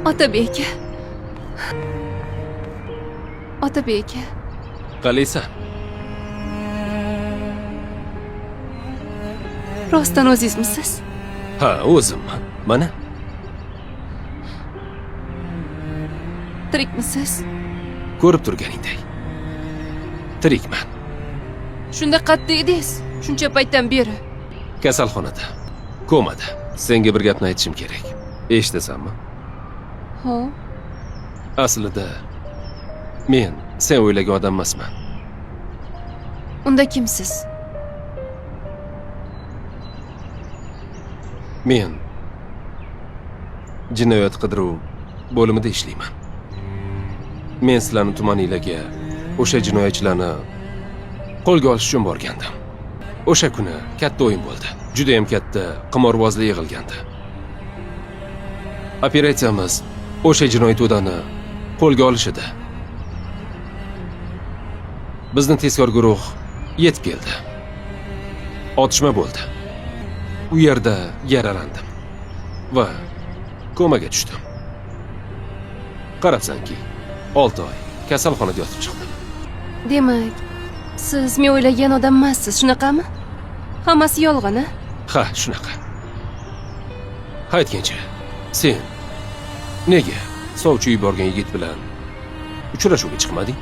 Otabek. Otabek. Qalaysan? Rostdan o'zingizmisiz? Ha, o'zimman. Mana. Tirikmisiz? Ko'rib turganingdek. Tirikman. Shunda qayerda edingiz? Shuncha paytdan beri. Kasalxonada. Komada. Senga bir gapni aytishim kerak. Eshitasanmi? Ha. Aslida men sen o'ylagan odam emasman. Unda kimsiz? Men jinoyat qidiruv bo'limida ishlayman. Men sizlarning tumaningizga o'sha jinoyatchilarni qo'lga olish uchun borgandim. O'sha kuni katta o'yin bo'ldi. Juda ham katta qimorbozlik yig'ilgandi. Operatsiyamiz o'sha jinoyat o'dani qo'lga olish edi. Bizning tezkor guruh yetib keldi. Otishma bo'ldi. U yerda yaralandim va komaga tushdim. Qarabsanki, 6 oy kasalxonada yotib chiqdim. Demak, siz men o'ylagan odam emassiz, shunaqami? Hammasi yolg'on, a? Ha, shunaqa. Aytgancha, sen nega sovchi yuborgan yigit bilan uchrashuvga chiqmading?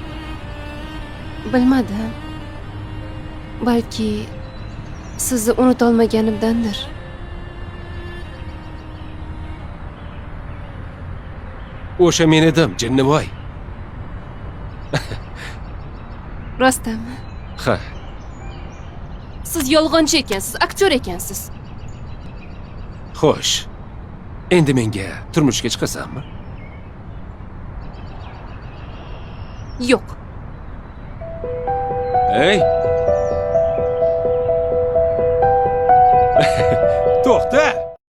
Bilmadim. Balki sizni unuta olmaganimdandir. O'sha men edim, jinnivoy. Rostdanmi? Ha, Siz yolg'onchi ekansiz, aktyor ekansiz. xo'sh. Endi menga turmushga chiqasanmi? Yo'q. Hey! To'xta!